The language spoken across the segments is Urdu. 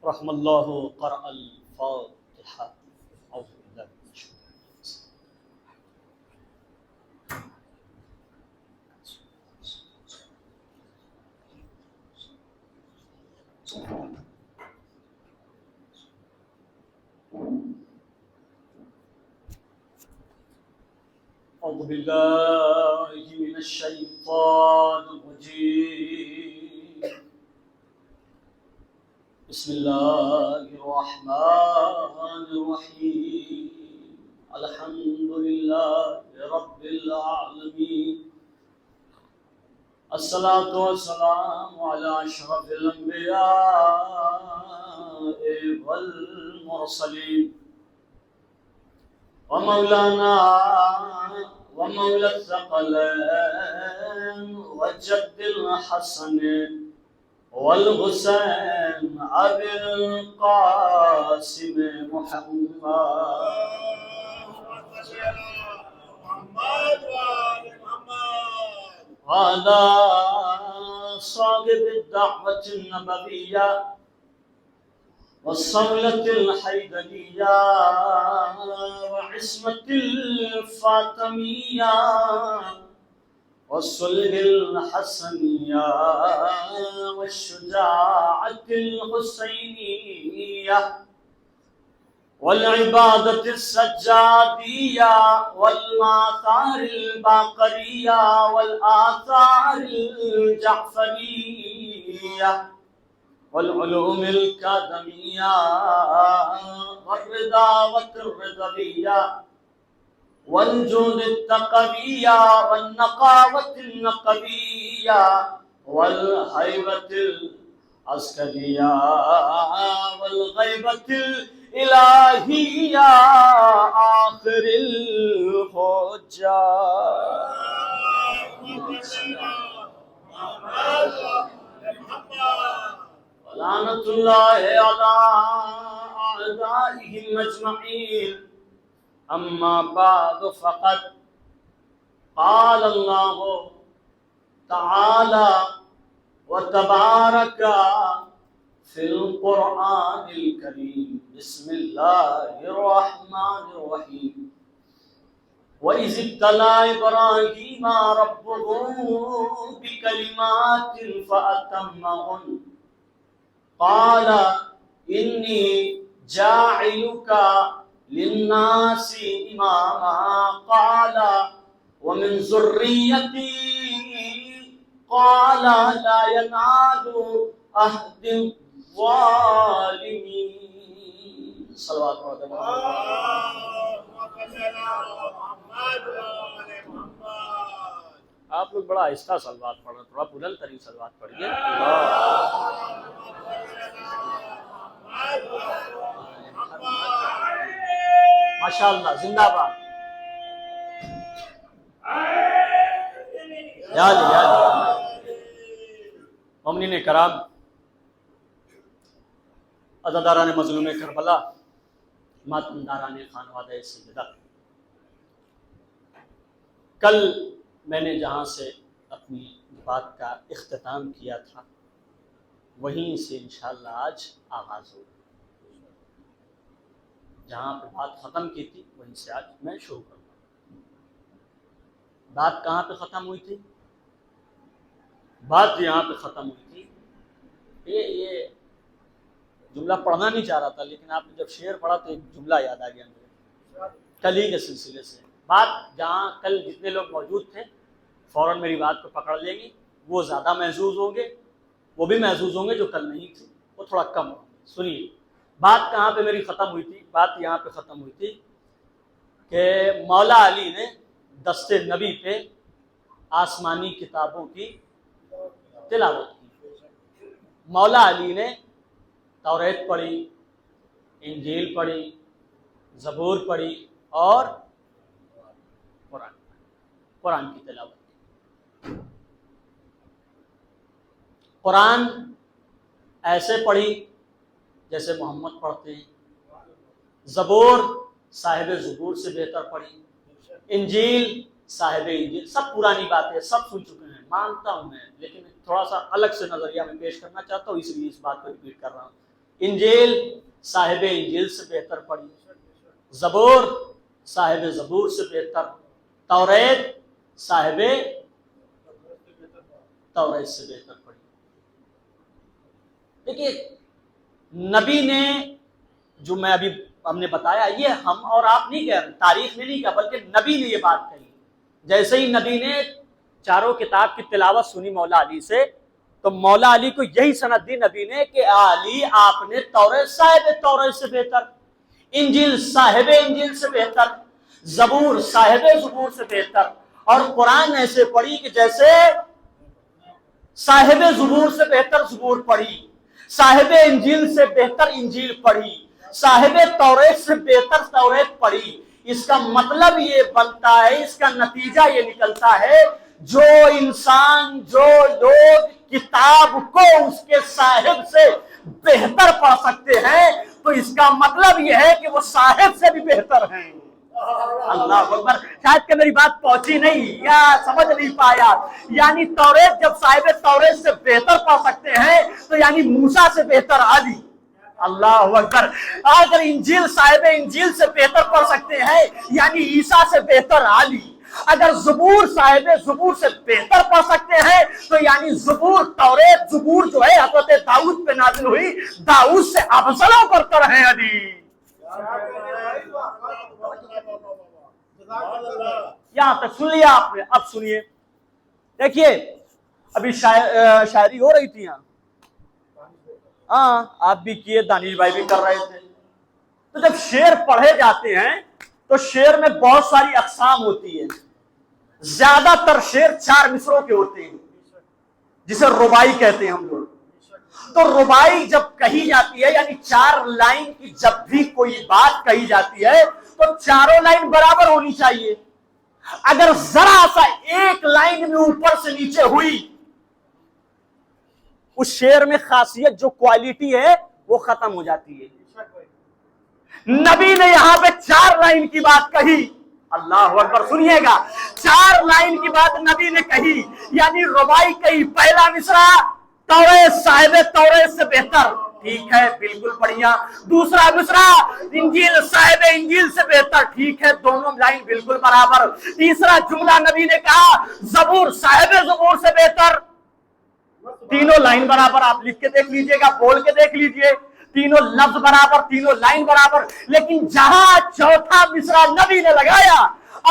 رحم اللہ قرأ الفاتحہ. اعوذ باللہ من الشیطان. اعوذ باللہ من الشیطان الرجیم. بسم اللہ الرحمن الرحیم. الحمد للہ رب العالمین. الصلاة والسلام علی اشرف الانبیاء والمرسلین ومولانا ومولى الثقلين وجد الحسن والحسين أبي القاسم محمد وعلى صاحب الدعوة النبوية والصولة الحيدرية وعصمة الفاطمية والصلح الحسنية والشجاعة الحسينية والعبادة السجادية والآثار الباقرية والآثار الجعفرية والعلوم الكادمية والرضاوة الرضوية والجود التقوية والنقاوة النقوية والهيبة العسكرية والغيبة الإلهية آخر الحجة. لعنة الله على أعدائهم أجمعين. أما بعد فقد قال الله تعالى وتبارك في القرآن الكريم. بسم الله الرحمن الرحيم. وإذ ابتلى إبراهيم ربه بكلمات فأتمهن قال إني جاعلك للناس إماما قال ومن ذريتي قال لا ينال عهد الظالمين. صلوات آپ لوگ بڑا آہستہ صلوات پڑھ رہے، تھوڑا بلند ترین صلوات پڑھیے. ماشاء اللہ، زندہ باد. یاد مومنین کرام، عزاداران مظلوم کربلا، ماتمداران خانوادہ سیدہ، کل میں نے جہاں سے اپنی بات کا اختتام کیا تھا وہیں سے انشاءاللہ آج آغاز ہوگا. جہاں پہ بات ختم کی تھی وہیں سے آج میں شروع کروں گا. بات کہاں پہ ختم ہوئی تھی؟ بات یہاں پہ ختم ہوئی تھی. یہ جملہ پڑھنا نہیں چاہ رہا تھا، لیکن آپ نے جب شعر پڑھا تو ایک جملہ یاد آ گیا مجھے کل ہی کے سلسلے سے. بات جہاں کل جتنے لوگ موجود تھے فوراً میری بات کو پکڑ لیں گے. وہ زیادہ محظوظ ہوں گے، وہ بھی محظوظ ہوں گے جو کل نہیں تھے، وہ تھوڑا کم ہوں گے. سنیے بات کہاں پہ میری ختم ہوئی تھی. بات یہاں پہ ختم ہوئی تھی کہ مولا علی نے دست نبی پہ آسمانی کتابوں کی تلاوت کی. مولا علی نے توریت پڑھی، انجیل پڑھی، زبور پڑھی اور قرآن کی تلاوت کی. قرآن ایسے پڑھی جیسے محمد پڑھتے ہیں. زبور صاحب زبور سے بہتر پڑھی. انجیل صاحب انجیل. سب پرانی باتیں سب سن چکے ہیں، مانتا ہوں میں، لیکن تھوڑا سا الگ سے نظریہ میں پیش کرنا چاہتا ہوں، اس لیے اس بات کو ریپیٹ کر رہا ہوں. انجیل صاحب انجیل سے بہتر پڑھی، زبور صاحب زبور سے بہتر، توریت صاحب توریت سے بہتر پڑھی۔ دیکھیے نبی نے، جو میں ابھی ہم نے بتایا، یہ ہم اور آپ نہیں کہہ رہے، تاریخ میں نہیں کہا، بلکہ نبی نے یہ بات کہی۔ جیسے ہی نبی نے چاروں کتاب کی تلاوت سنی مولا علی سے، تو مولا علی کو یہی سند دی نبی نے کہ علی آپ نے توریت صاحب توریت سے بہتر، انجیل صاحب انجیل سے بہتر، زبور صاحب زبور سے بہتر، اور قرآن ایسے پڑھی کہ جیسے صاحب زبور سے بہتر زبور پڑھی، صاحب انجیل سے بہتر انجیل پڑھی، صاحب توریت سے بہتر توریت پڑھی۔ اس کا مطلب یہ بنتا ہے، اس کا نتیجہ یہ نکلتا ہے، جو انسان، جو لوگ کتاب کو اس کے صاحب سے بہتر پڑھ سکتے ہیں، تو اس کا مطلب یہ ہے کہ وہ صاحب سے بھی بہتر ہیں۔ اللہ اکبر، شاید کہ میری بات پہنچی نہیں یا سمجھ نہیں پایا۔ یعنی توریت جب صاحب توریت سے بہتر پڑھ سکتے ہیں تو یعنی موسیٰ سے بہتر علی۔ اللہ اکبر، اگر انجیل صاحب انجیل سے بہتر پڑھ سکتے ہیں یعنی عیسیٰ سے بہتر علی، اگر زبور صاحب زبور سے بہتر پڑھ سکتے ہیں تو یعنی زبور توریت زبور جو ہے حضرت داؤد پہ نازل ہوئی، داؤد سے افضل و برتر ہے علی۔ یہاں تک سن لیا آپ نے، اب سنیے، دیکھیے ابھی شاعری ہو رہی تھی یہاں، ہاں آپ بھی کیے، دانش بھائی بھی کر رہے تھے۔ تو جب شعر پڑھے جاتے ہیں تو شعر میں بہت ساری اقسام ہوتی ہے، زیادہ تر شعر 4 مصروں کے ہوتے ہیں، جسے ربائی کہتے ہیں ہم لوگ۔ تو ربائی جب کہی جاتی ہے، یعنی 4 لائن کی جب بھی کوئی بات کہی جاتی ہے تو چاروں لائن برابر ہونی چاہیے۔ اگر ذرا سا ایک لائن میں اوپر سے نیچے ہوئی، اس شعر میں خاصیت جو کوالٹی ہے وہ ختم ہو جاتی ہے۔ نبی نے یہاں پہ 4 لائن کی بات کہی، اللہ اکبر، سنیے گا، 4 لائن کی بات نبی نے کہی، یعنی ربائی کہی، پہلا مصرع توریت صاحب توریت سے بہتر، ٹھیک ہے بالکل بڑھیا۔ دوسرا مصرع انجیل صاحب انجیل سے بہتر، ٹھیک ہے، دونوں لائن بالکل برابر۔ تیسرا جملہ نبی نے کہا زبور صاحب زبور سے بہتر، تینوں لائن برابر، آپ لکھ کے دیکھ لیجئے گا، بول کے دیکھ لیجئے، تینوں لفظ برابر، تینوں لائن برابر۔ لیکن جہاں چوتھا مصرع نبی نے لگایا،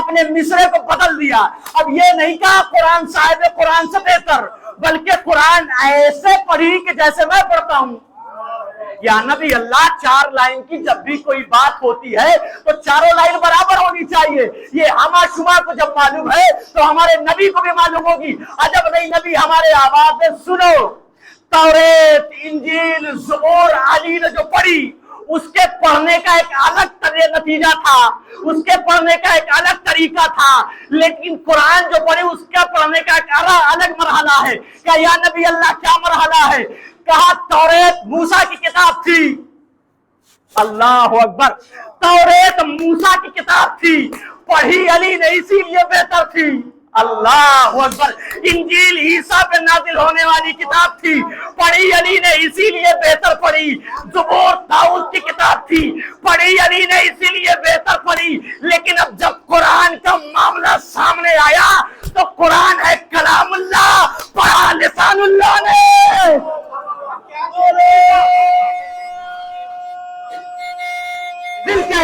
اپنے مصرے کو بدل دیا۔ اب یہ نہیں کہا قرآن صاحب قرآن سے بہتر، بلکہ قرآن ایسے پڑھی کہ جیسے میں پڑھتا ہوں۔ یا نبی اللہ، 4 لائن کی جب بھی کوئی بات ہوتی ہے تو چاروں لائن برابر ہونی چاہیے۔ یہ ہما شما کو جب معلوم ہے تو ہمارے نبی کو بھی معلوم ہوگی۔ عجب نہیں نبی ہمارے آوازیں سنو، توریت انجیل زبور علی نے جو پڑھی، اس کے پڑھنے کا ایک الگ نتیجہ تھا، اس کے پڑھنے کا ایک الگ طریقہ تھا، لیکن قرآن جو پڑھی اس کے پڑھنے کا ایک الگ مرحلہ ہے۔ کہ یا نبی اللہ کیا مرحلہ ہے؟ کہا توریت موسیٰ کی کتاب تھی، اللہ اکبر، توریت موسیٰ کی کتاب تھی، پڑھی علی نے اسی لیے بہتر تھی، اللہ اکبر۔ انجیل عیسیٰ پہ نازل ہونے والی کتاب تھی، پڑھی علی نے اسی لیے بہتر پڑھی۔ زبور داؤد کی کتاب تھی، پڑھی علی نے اسی لیے بہتر پڑھی۔ لیکن اب جب قرآن کا معاملہ سامنے آیا تو قرآن ہے کلام اللہ، پڑھا لسان اللہ نے۔ مل کے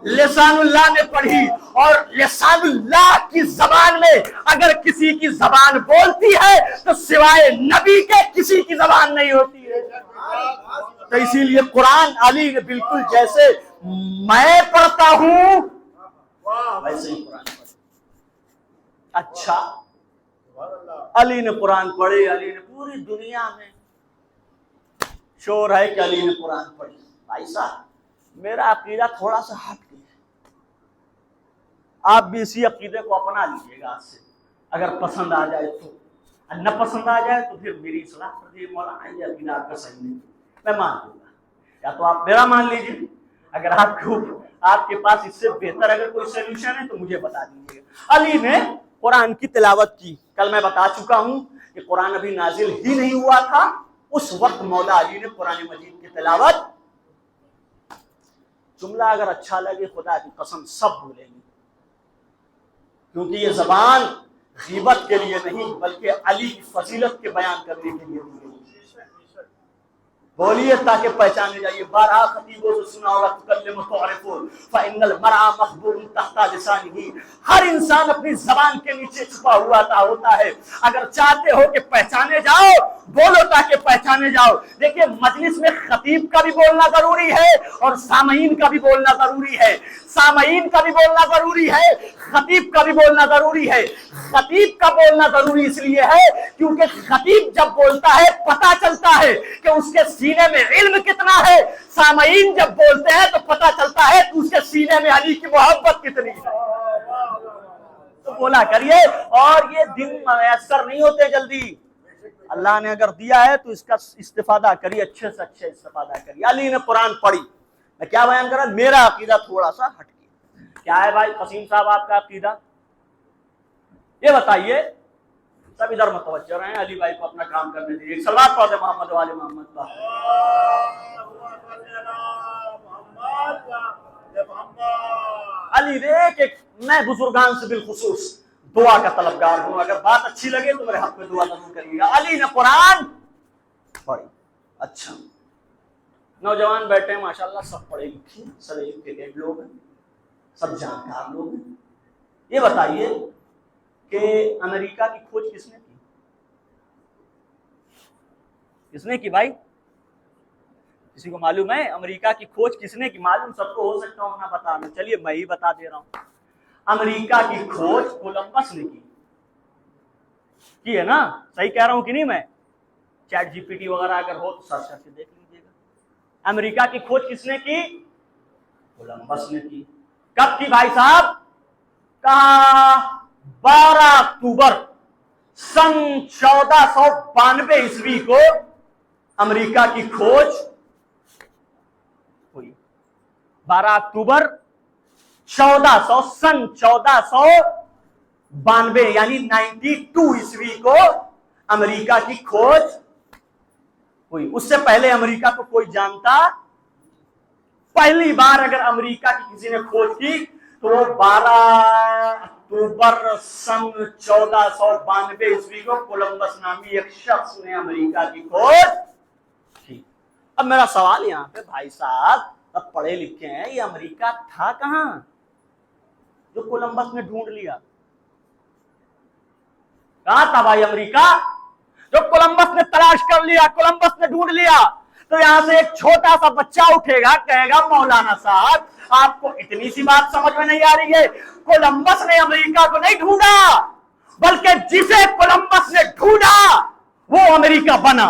لسان اللہ نے پڑھی، اور لسان اللہ کی زبان میں اگر کسی کی زبان بولتی ہے تو سوائے نبی کے کسی کی زبان نہیں ہوتی ہے۔ تو اسی لیے قرآن علی نے بالکل جیسے میں پڑھتا ہوں ویسے ہی قرآن پڑھا۔ اچھا، علی نے قرآن پڑھے، علی نے پوری دنیا میں شور ہے کہ علی نے قرآن پڑھی۔ بھائی صاحب، میرا عقیدہ تھوڑا سا ہٹ گیا ہے، آپ بھی اسی عقیدے کو اپنا لیجیے گا آج سے، اگر پسند آ جائے تو، نہ پسند آ جائے تو پھر میری اصلاح کر دیجیے، مولانا یہ عقیدہ آپ کا صحیح نہیں، میں مان لوں گا، یا تو آپ میرا مان لیجیے، اگر آپ کے پاس اس سے بہتر اگر کوئی سولوشن ہے تو مجھے بتا دیجیے گا۔ علی نے قرآن کی تلاوت کی. کل میں بتا چکا ہوں کہ قرآن ابھی نازل ہی نہیں ہوا تھا، اس وقت مولا علی نے قرآن مجید کی تلاوت. جملہ اگر اچھا لگے خدا کی قسم سب بولیں گے، کیونکہ یہ زبان غیبت کے لیے نہیں بلکہ علی کی فضیلت کے بیان کرنے کے لیے دی گئی. بولیے تاکہ پہچانے جائیے. بارہا خطیبوں سے سنا ہوگا تکلم تعرف فإن المرء مخبوء تحت لسانه. ہر انسان اپنی زبان کے نیچے چھپا ہوا ہوتا ہے. اگر چاہتے ہو کہ پہچانے جاؤ بولو تاکہ پہچانے جاؤ. دیکھیے مجلس میں خطیب کا بھی بولنا ضروری ہے اور سامعین کا بھی بولنا ضروری ہے. سامعین کا بھی بولنا ضروری ہے، خطیب کا بھی بولنا ضروری ہے. خطیب کا بولنا ضروری اس لیے ہے کیونکہ خطیب جب بولتا ہے پتہ چلتا ہے کہ اس کے سینے میں علم کتنا ہے. سامعین جب بولتے ہیں تو پتہ چلتا ہے کہ اس کے سینے میں علی کی محبت کتنی ہے. تو بولا کریے. اور یہ دن میسر نہیں ہوتے جلدی. اللہ نے اگر دیا ہے تو اس کا استفادہ کریے، اچھے سے اچھے استفادہ کریے. علی نے قرآن پڑھی. میں کیا بیان کر رہا، میرا عقیدہ تھوڑا سا ہٹ گیا. کیا ہے بھائی قسیم صاحب آپ کا عقیدہ؟ یہ بتائیے. سب ادھر متوجہ رہیں، علی بھائی کو اپنا کام کرنے دیجیے. صلوات پڑھ دیں محمد والے محمد کا. علی دیکھ میں بزرگان سے بالخصوص دعا کا طلبگار ہوں، اگر بات اچھی لگے تو میرے حق میں دعا ضرور کریے گا. علی نے قرآن پڑھی. اچھا نوجوان بیٹھے ہیں ماشاءاللہ، سب پڑھے لکھے سب ایجوکیٹڈ لوگ ہیں، سب جانکار لوگ ہیں. یہ بتائیے کہ امریکہ کی کھوج کس نے کی؟ کس نے کی بھائی؟ کسی کو معلوم ہے امریکہ کی کھوج کس نے کی؟ معلوم سب کو ہو سکتا ہوں نہ بتانا، چلیے میں ہی بتا دے رہا ہوں. امریکہ کی کھوج کولمبس نے کی ہے نا؟ صحیح کہہ رہا ہوں کہ نہیں؟ میں چیٹ جی پی ٹی وغیرہ اگر ہو تو سرچ کر کے دیکھ لیجیے گا. امریکہ کی کھوج کس نے کی؟ کولمبس نے کی. کب کی بھائی صاحب؟ کہا 12 اکتوبر سن 1492 عیسوی کو امریکہ کی کھوج ہوئی. 12 اکتوبر سن 1492 یعنی 92 عیسوی کو امریکہ کی کھوج ہوئی. اس سے پہلے امریکہ کو کوئی جانتا؟ پہلی بار اگر امریکہ کی کسی نے کھوج کی تو 12 اکتوبر سن 1492 عیسوی کو کولمبس نامی ایک شخص نے امریکہ کی کھوج کی. اب میرا سوال یہاں پہ بھائی صاحب، اب پڑھے لکھے ہیں، یہ امریکہ تھا کہاں جو کولمبس نے ڈھونڈ لیا؟ کہاں تھا بھائی امریکہ جو کولمبس نے تلاش کر لیا، کولمبس نے ڈھونڈ لیا؟ تو یہاں سے ایک چھوٹا سا بچہ اٹھے گا کہے گا مولانا صاحب آپ کو اتنی سی بات سمجھ میں نہیں آ رہی ہے، کولمبس نے امریکہ کو نہیں ڈھونڈا بلکہ جسے کولمبس نے ڈھونڈا وہ امریکہ بنا.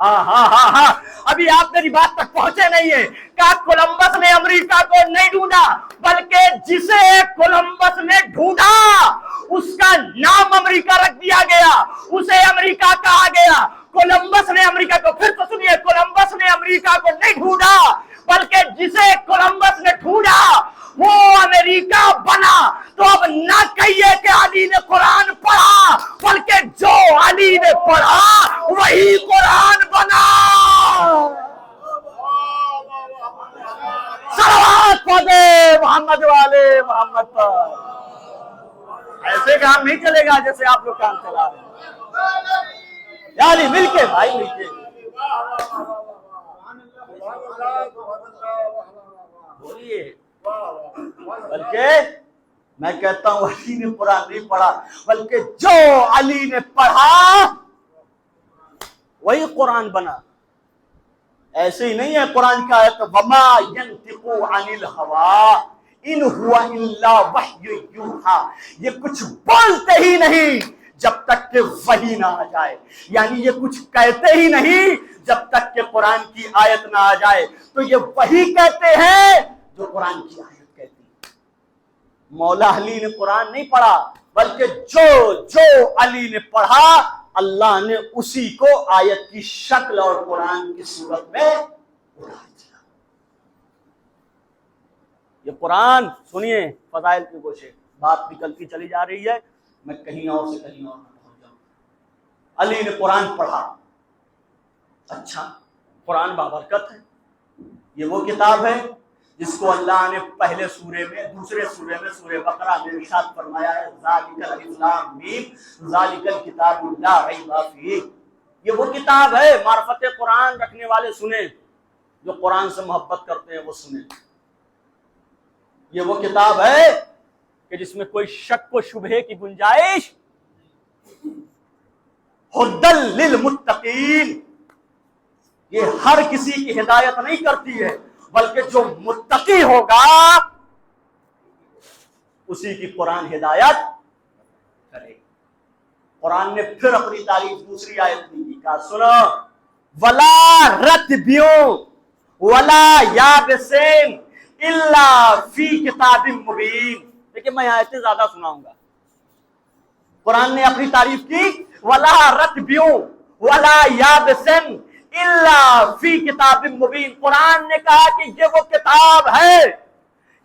ہاں ابھی آپ میری بات تک پہنچے نہیں ہے. کہا کولمبس نے امریکہ کو نہیں ڈھونڈا بلکہ جسے کولمبس نے ڈھونڈا اس کا نام امریکہ رکھ دیا گیا، اسے امریکہ کہا گیا. کولمبس نے امریکہ کو، پھر تو سنیے، کولمبس نے امریکہ کو نہیں ڈھونڈا بلکہ جسے کولمبس نے ڈھونڈا وہ امریکہ بنا. تو اب نہ کہیے کہ علی نے قرآن پڑھا بلکہ جو علی نے پڑھا وہی قرآن بنا. صلوات پڑھے محمد والے محمد پر. ایسے کام نہیں چلے گا جیسے آپ لوگ کام چلا رہے ہیں. یعنی مل کے بھائی مل کے بولیے. بلکہ میں کہتا ہوں علی نے قرآن نہیں پڑھا بلکہ جو علی نے پڑھا وہی قرآن بنا. ایسے ہی نہیں ہے قرآن کی آیت وما ينطق عن الهوى ان هو الا وحی یوحی، یہ کچھ بولتے ہی نہیں جب تک کہ وحی نہ آ جائے. یعنی یہ کچھ کہتے ہی نہیں جب تک کہ قرآن کی آیت نہ آ جائے. تو یہ وہی کہتے ہیں جو قرآن کی آیت کہتی ہے. مولا علی نے قرآن نہیں پڑھا بلکہ جو علی نے پڑھا اللہ نے اسی کو آیت کی شکل اور قرآن کی صورت میں اٹھا دیا. یہ قرآن سنیے، فضائل کی گوشے بات نکلتی چلی جا رہی ہے. میں کہیں اور سے کہیں اور نہ پہنچ جاؤں. علی نے قرآن پڑھا. اچھا قرآن بابرکت ہے. یہ وہ کتاب ہے جس کو اللہ نے پہلے سورے میں دوسرے سورے میں سورہ بقرہ میں ارشاد فرمایا ہے ذالک الف لام میم ذالک الکتاب لا ریب فیہ. یہ وہ کتاب ہے. معرفت قرآن رکھنے والے سنیں, جو قرآن سے محبت کرتے ہیں وہ سنیں. یہ وہ کتاب ہے کہ جس میں کوئی شک و شبہے کی گنجائش. ہدی للمتقین, یہ ہر کسی کی ہدایت نہیں کرتی ہے, بلکہ جو متقی ہوگا اسی کی قرآن ہدایت کرے. قرآن نے پھر اپنی تعریف دوسری آیت میں کی. کہا سنو, ولا رتبیوں ولا یابسین الا فی کتاب مبین. دیکھیں میں آیتیں زیادہ سناؤں گا. قرآن نے اپنی تعریف کی ولا رتبیوں ولا یابسین الا فی کتاب مبین. قرآن نے کہا کہ یہ وہ کتاب ہے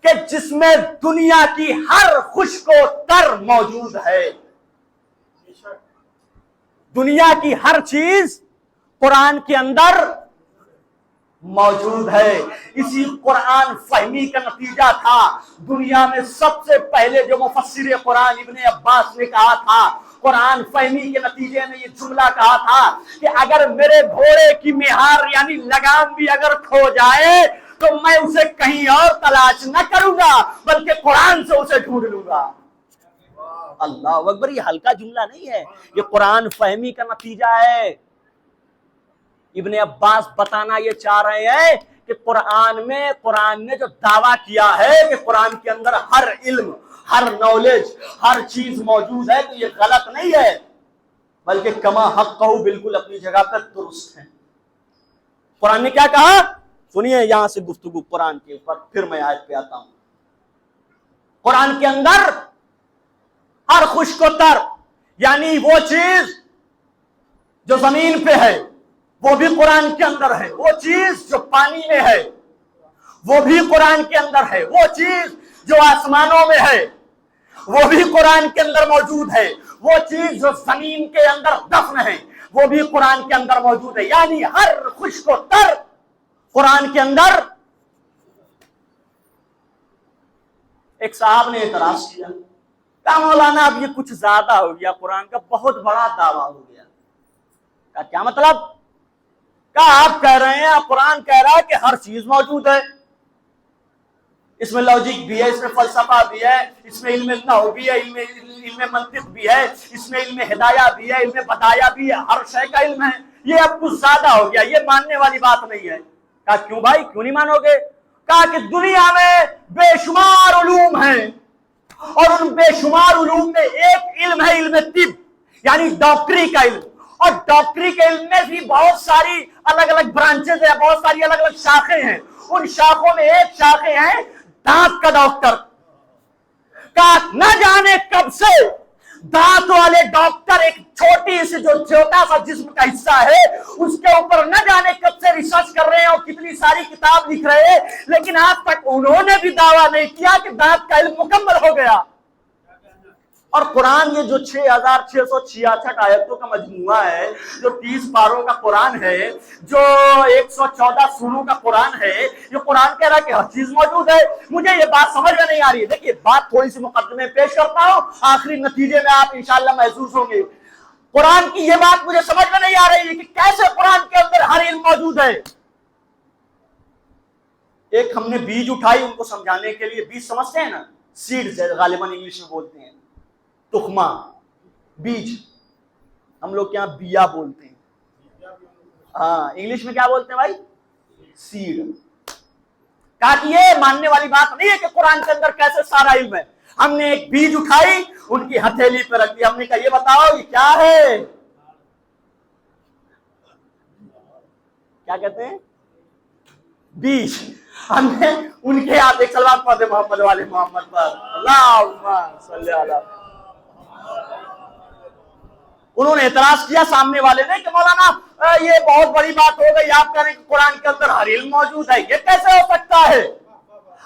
کہ جس میں دنیا کی ہر خشک و تر موجود ہے. دنیا کی ہر چیز قرآن کے اندر موجود ہے. اسی قرآن فہمی کا نتیجہ تھا. دنیا میں سب سے پہلے جو مفسر قرآن ابن عباس نے کہا تھا, قرآن فہمی کے نتیجے میں یہ جملہ کہا تھا کہ اگر میرے گھوڑے کی مہار یعنی لگام بھی اگر کھو جائے تو میں اسے کہیں اور تلاش نہ کروں گا بلکہ قرآن سے اسے ڈھونڈ لوں گا. اللہ اکبر. یہ ہلکا جملہ نہیں ہے, یہ قرآن فہمی کا نتیجہ ہے. ابن عباس بتانا یہ چاہ رہے ہیں کہ قرآن نے جو دعویٰ کیا ہے کہ قرآن کے اندر ہر علم, ہر نالج, ہر چیز موجود ہے, تو یہ غلط نہیں ہے بلکہ کما حق کہو بالکل اپنی جگہ پر درست ہے. قرآن نے کیا کہا سنیے, یہاں سے گفتگو قرآن کے اوپر, پھر میں آیت پہ آتا ہوں. قرآن کے اندر ہر خشک و تر یعنی وہ چیز جو زمین پہ ہے وہ بھی قرآن کے اندر ہے, وہ چیز جو پانی میں ہے وہ بھی قرآن کے اندر ہے, وہ چیز جو آسمانوں میں ہے وہ بھی قرآن کے اندر موجود ہے, وہ چیز جو زمین کے اندر دفن ہے وہ بھی قرآن کے اندر موجود ہے. یعنی ہر خشک و تر قرآن کے اندر. ایک صاحب نے اعتراض کیا, کہا مولانا اب یہ کچھ زیادہ ہو گیا, قرآن کا بہت بڑا دعویٰ ہو گیا. کہا کیا مطلب؟ کہا آپ کہہ رہے ہیں, قرآن کہہ رہا ہے کہ ہر چیز موجود ہے, اس میں لاجک بھی ہے, اس میں فلسفہ بھی ہے, اس میں علم نحو بھی ہے, علم منطق بھی ہے, اس میں علم ہدایہ بھی ہے, علم بدایہ بھی ہے, ہر شے کا علم ہے. یہ اب کچھ زیادہ ہو گیا, یہ ماننے والی بات نہیں ہے. کہا کیوں بھائی, کیوں نہیں مانو گے؟ کہا کہ دنیا میں بے شمار علوم ہیں اور ان بے شمار علوم میں ایک علم ہے علم طب یعنی ڈاکٹری کا علم, اور ڈاکٹری کے علم میں بھی بہت ساری الگ الگ برانچز ہیں, بہت ساری الگ الگ شاخیں ہیں. ان شاخوں میں ایک شاخیں ہیں دانت کا ڈاکٹر. کہا نہ جانے کب سے دانت والے ڈاکٹر ایک چھوٹی سی جو چھوٹا سا جسم کا حصہ ہے اس کے اوپر نہ جانے کب سے ریسرچ کر رہے ہیں اور کتنی ساری کتاب لکھ رہے ہیں, لیکن آج تک انہوں نے بھی دعویٰ نہیں کیا کہ دانت کا علم مکمل ہو گیا. اور قرآن یہ جو 6666 آیتوں کا مجموعہ ہے, جو 30 پاروں کا قرآن ہے, جو 114 سوروں کا قرآن ہے, یہ قرآن کہہ رہا ہے کہ ہر چیز موجود ہے. مجھے یہ بات سمجھ میں نہیں آ رہی ہے. دیکھیے بات تھوڑی سی مقدمے پیش کرتا ہوں, آخری نتیجے میں آپ انشاءاللہ محسوس ہوں گے. قرآن کی یہ بات مجھے سمجھ میں نہیں آ رہی ہے کہ کیسے قرآن کے اندر ہر علم موجود ہے. ایک ہم نے بیج اٹھائی ان کو سمجھانے کے لیے. بیج سمجھتے ہیں نا, سیڈ غالباً انگلش میں بولتے ہیں, تخمہ, بیج. ہم لوگ یہاں بیا بولتے ہیں, ہاں انگلش میں کیا بولتے ہیں بھائی؟ سیڈ. کہا کہ یہ ماننے والی بات نہیں ہے کہ قرآن کے اندر کیسے سارا علم ہے. ہم نے ایک بیج اٹھائی, ان کی ہتھیلی پہ رکھ دی, ہم نے کہا یہ بتاؤ یہ کیا ہے؟ کیا کہتے ہیں؟ بیج. ہم نے ان کے ہاتھ ایک سلوات پڑھتے محمد والے محمد پر, اللہم صلی علی. انہوں نے اعتراض کیا سامنے والے نے کہ مولانا یہ بہت بڑی بات ہو گئی, آپ کہہ رہے ہیں کہ قرآن کے اندر ہر علم موجود ہے, یہ کیسے ہو سکتا ہے؟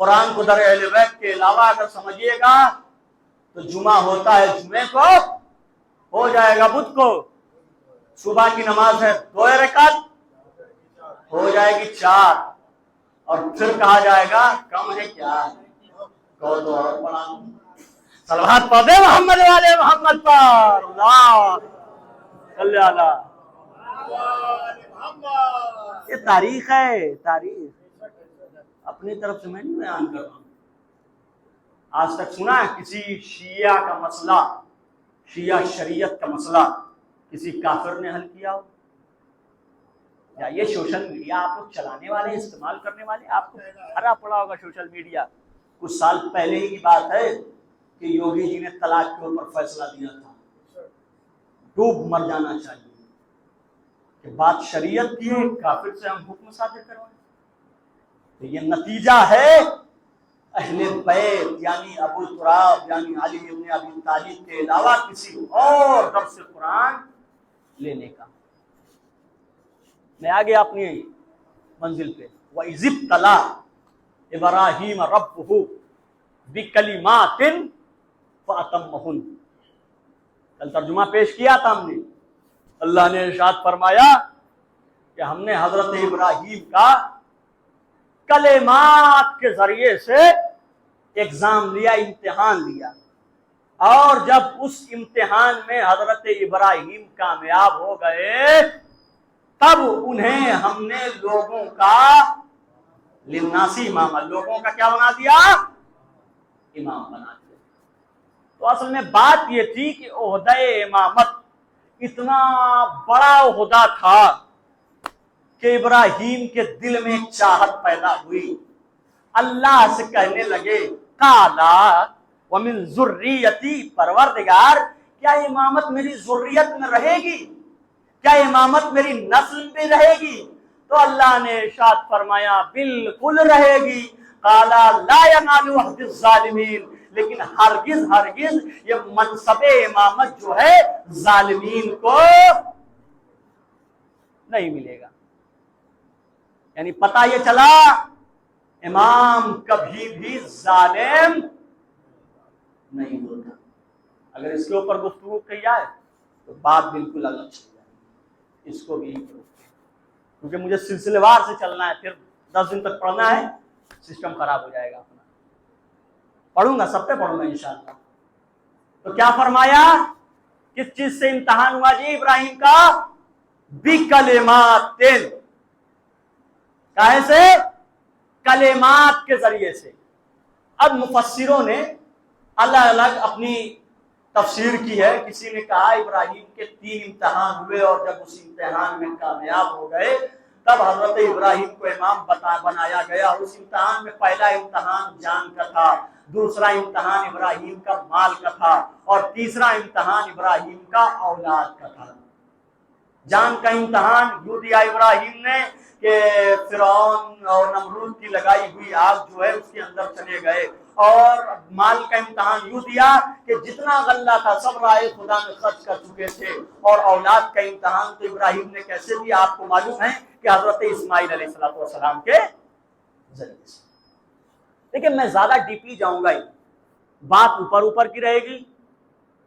قرآن کو در اہل بیت کے علاوہ اگر سمجھیے گا تو جمعہ ہوتا ہے جمعے کو ہو جائے گا بدھ کو، صبح کی نماز ہے 2 رکعت ہو جائے گی 4، اور پھر کہا جائے گا کم ہے کیا، کو دو اور پڑھا. صلوات پڑھ دے محمد والے محمد پر، اللہ صلی اللہ. یہ تاریخ ہے، تاریخ اپنی طرف سے میں نہیں بیان کر رہا ہوں. آج تک سنا ہے کسی شیعہ کا مسئلہ، شیعہ شریعت کا مسئلہ کسی کافر نے حل کیا ہو؟ یا یہ سوشل میڈیا آپ لوگ چلانے والے، استعمال کرنے والے، آپ کو بھرا پڑا ہوگا سوشل میڈیا. کچھ سال پہلے ہی کی بات ہے کہ یوگی جی نے طلاق کے اوپر فیصلہ دیا تھا، ڈوب مر جانا چاہیے کہ بات شریعت کی ہے، کافر سے ہم حکم صادر کروائیں. تو یہ نتیجہ ہے اہل بیت یعنی ابو تراب یعنی علی ابن ابی طالب کے علاوہ کسی اور درس قرآن لینے کا. میں آگے اپنی منزل پہ. وَإِذِ ابْتَلَىٰ إِبْرَاهِيمَ رَبُّهُ بِكَلِمَاتٍ فَأَتَمَّهُنَّ. کل ترجمہ پیش کیا تھا ہم نے. اللہ نے ارشاد فرمایا کہ ہم نے حضرت ابراہیم کا کلمات کے ذریعے سے ایگزام لیا، امتحان لیا، اور جب اس امتحان میں حضرت ابراہیم کامیاب ہو گئے تب انہیں ہم نے لوگوں کا للناسی امام، لوگوں کا کیا بنا دیا؟ امام بنا دیا. تو اصل میں بات یہ تھی کہ عہدہ امامت اتنا بڑا عہدہ تھا کہ ابراہیم کے دل میں چاہت پیدا ہوئی. اللہ سے کہنے لگے قالا ومن ذریتی، پروردگار کیا امامت میری ذریت میں رہے گی؟ کیا امامت میری نسل میں رہے گی؟ تو اللہ نے ارشاد فرمایا بالکل رہے گی. قالا لا ینال عہد الظالمین، لیکن ہرگز ہرگز یہ منصب امامت جو ہے ظالمین کو نہیں ملے گا. یعنی پتہ یہ چلا امام کبھی بھی ظالم نہیں ہوتا. اگر اس کے اوپر گفتگو کی جائے تو بات بالکل الگ چل جائے گی. اس کو بھی کیونکہ مجھے سلسلے وار سے چلنا ہے، پھر 10 دن تک پڑھنا ہے، سسٹم خراب ہو جائے گا اپنا. پڑھوں گا، سب پہ پڑھوں گا انشاءاللہ. تو کیا فرمایا؟ کس چیز سے امتحان ہوا جی ابراہیم کا؟ بکلمات، کہے سے؟ کلمات کے ذریعے سے. اب مفسروں نے الگ الگ اپنی تفسیر کی ہے. کسی نے کہا ابراہیم کے 3 امتحان ہوئے اور جب اس امتحان میں کامیاب ہو گئے تب حضرت ابراہیم کو امام بنایا گیا. اس امتحان میں پہلا امتحان جان کا تھا، دوسرا امتحان ابراہیم کا مال کا تھا، اور تیسرا امتحان ابراہیم کا اولاد کا تھا. جان کا امتحان یوں دیا ابراہیم نے کہ فرعون اور نمرود کی لگائی ہوئی آگ جو ہے اس کے اندر چلے گئے، اور مال کا امتحان یوں دیا کہ جتنا غلہ تھا سب راہ خدا میں خرچ کر چکے تھے. اور اولاد کا امتحان تو ابراہیم نے کیسے دیا؟ آپ کو معلوم ہے کہ حضرت اسماعیل علیہ السلام کے ذریعے سے. لیکن میں زیادہ ڈیپلی جاؤں گا ہی، بات اوپر اوپر کی رہے گی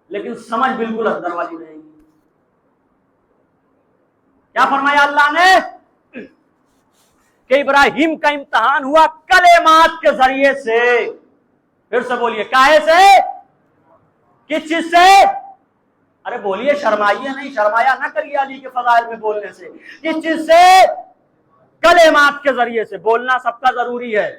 لیکن سمجھ بالکل اندر والی رہے گی. کیا فرمایا اللہ نے کہ ابراہیم کا امتحان ہوا کلمات کے ذریعے سے. پھر سے بولیے، کاہے سے؟ کس چیز سے؟ ارے بولیے، شرمائیے نہیں، شرمایا نہ کریے علی کے فضائل میں بولنے سے. کس چیز سے؟ کلمات کے ذریعے سے. بولنا سب کا ضروری ہے.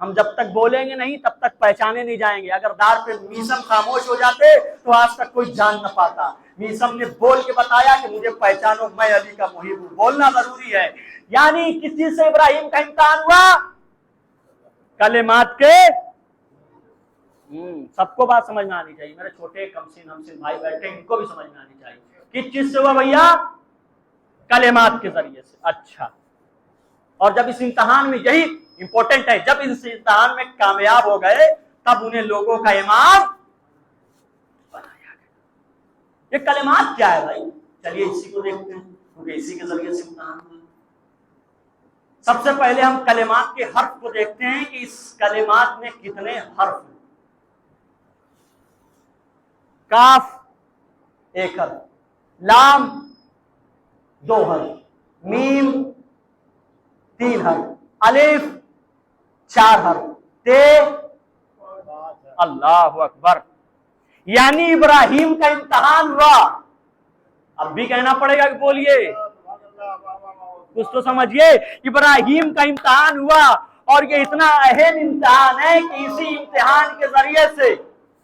ہم جب تک بولیں گے نہیں تب تک پہچانے نہیں جائیں گے. اگر دار پہ میسم خاموش ہو جاتے تو آج تک کوئی جان نہ پاتا. میسم نے بول کے بتایا کہ مجھے پہچانو، میں علی کا محب ہوں. بولنا ضروری ہے. یعنی کس چیز سے ابراہیم کا امتحان ہوا؟ کلمات کے. سب کو بات سمجھ میں آنی چاہیے. میرے چھوٹے کمسن ہمسن بھائی بیٹھے، ان کو بھی سمجھ میں آنی چاہیے. کس چیز سے ہوا بھیا؟ کلمات کے ذریعے سے. اچھا، اور جب اس امتحان میں، یہی امپورٹنٹ ہے، جب اس امتحان میں کامیاب ہو گئے تب انہیں لوگوں کا امام بنایا گیا. یہ کلمات کیا ہے بھائی؟ چلیے اسی کو دیکھتے ہیں، کیونکہ اسی کے ذریعے سے امتحان ہوا. سب سے پہلے ہم کلمات کے حرف کو دیکھتے ہیں کہ اس کلمات میں کتنے حرف ہیں۔ کاف ایک حرف، لام دو حرف، میم تین حرف، الف چار حرف، تے اللہ اکبر، یعنی ابراہیم کا امتحان ہوا۔ اب بھی کہنا پڑے گا کہ بولیے، کچھ تو سمجھیے، ابراہیم کا امتحان ہوا، اور یہ اتنا اہم امتحان ہے کہ اسی امتحان کے ذریعے سے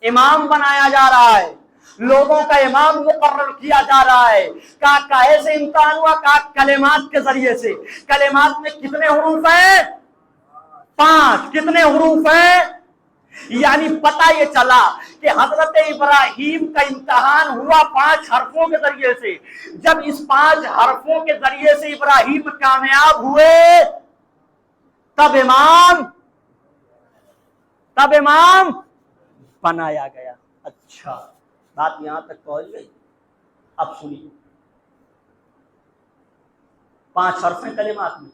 امام بنایا جا رہا ہے، لوگوں کا امام مقرر کیا جا رہا ہے۔ کہے سے امتحان ہوا، کلمات کے ذریعے سے۔ کلمات میں کتنے حروف ہیں؟ 5۔ کتنے حروف ہیں؟ یعنی پتہ یہ چلا کہ حضرت ابراہیم کا امتحان ہوا 5 حرفوں کے ذریعے سے۔ جب اس 5 حرفوں کے ذریعے سے ابراہیم کامیاب ہوئے تب امام بنایا گیا۔ اچھا، بات یہاں تک پہنچ گئی؟ اب سنیے، 5 حرف ہیں کلمات میں۔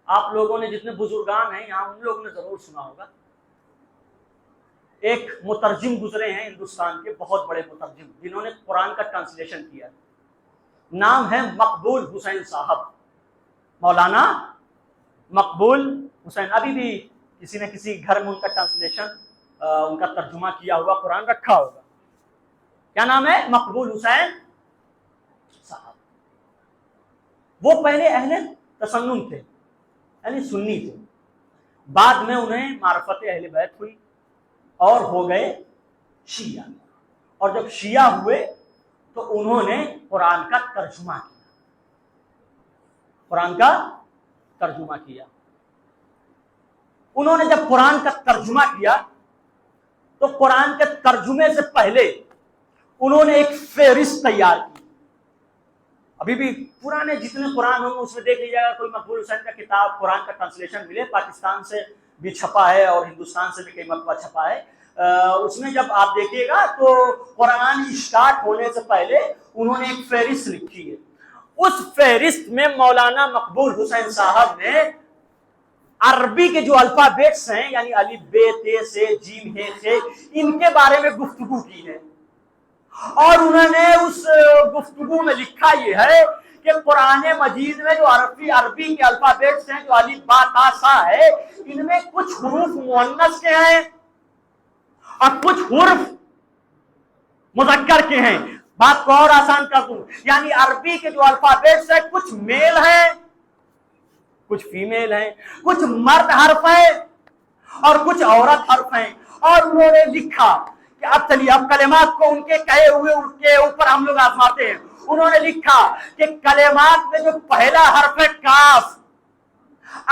آپ لوگوں نے جتنے بزرگان ہیں یہاں، ان لوگوں نے ضرور سنا ہوگا۔ ایک مترجم گزرے ہیں ہندوستان کے، بہت بڑے مترجم، جنہوں نے قرآن کا ٹرانسلیشن کیا، نام ہے مقبول حسین صاحب، مولانا مقبول حسین۔ ابھی بھی کسی نہ کسی گھر میں ان کا ٹرانسلیشن، ان کا ترجمہ کیا ہوا قرآن رکھا ہوگا۔ کیا نام ہے؟ مقبول حسین صاحب۔ وہ پہلے اہل تسنن تھے، یعنی سنی تھے، بعد میں انہیں معرفت اہل بیت ہوئی اور ہو گئے شیعہ، اور جب شیعہ ہوئے تو انہوں نے قرآن کا ترجمہ کیا، قرآن کا ترجمہ کیا۔ انہوں نے جب قرآن کا ترجمہ کیا تو قرآن کے ترجمے سے پہلے انہوں نے ایک فہرست تیار کی۔ ابھی بھی پرانے جتنے قرآن ہوں اس میں دیکھ لیجیے گا، کوئی مقبول حسین کا کتاب قرآن کا ٹرانسلیشن ملے، پاکستان سے بھی چھپا ہے اور ہندوستان سے بھی کئی مرتبہ چھپا ہے، اس میں جب آپ دیکھیے گا تو قرآن اسٹارٹ ہونے سے پہلے انہوں نے ایک فہرست لکھی ہے۔ اس فہرست میں مولانا مقبول حسین صاحب نے عربی کے جو الفابیٹس ہیں، یعنی الف ب ت س ج ح خ، ان کے بارے میں گفتگو کی ہے، اور انہوں نے اس گفتگو میں لکھا یہ ہے کہ قرآن مجید میں جو عربی کے الفابیٹس ہیں، جو الف با تا سا ہے، ان میں کچھ حروف مؤنث کے ہیں اور کچھ حروف مذکر کے ہیں۔ بات کو اور آسان کر دوں، یعنی عربی کے جو الفابیٹس ہیں، کچھ میل ہیں کچھ فیمیل ہیں، کچھ مرد حرف ہیں اور کچھ عورت حرف ہیں۔ اور انہوں نے لکھا کہ اب چلیے، اب کلمات کو ان کے کہے ہوئے ان کے اوپر ہم لوگ آزماتے ہیں۔ انہوں نے لکھا کہ کلمات میں جو پہلا حرف ہے کاف،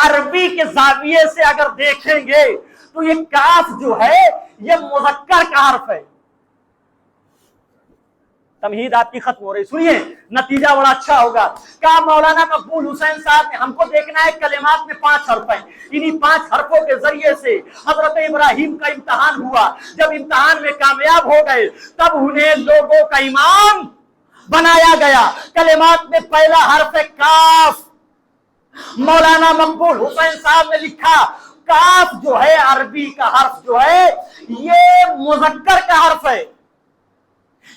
عربی کے زاویے سے اگر دیکھیں گے تو یہ کاف جو ہے یہ مذکر کا حرف ہے۔ تمہید آپ کی ختم ہو رہی، سنیے نتیجہ بڑا اچھا ہوگا۔ کہا مولانا مقبول حسین صاحب نے ہم کو دیکھنا ہے کلمات میں 5 حرف ہیں، انہی 5 حرفوں کے ذریعے سے حضرت ابراہیم کا امتحان ہوا۔ جب امتحان میں کامیاب ہو گئے تب انہیں لوگوں کا امام بنایا گیا۔ کلمات میں پہلا حرف ہے کاف۔ مولانا مقبول حسین صاحب نے لکھا کاف جو ہے عربی کا حرف جو ہے یہ مذکر کا حرف ہے،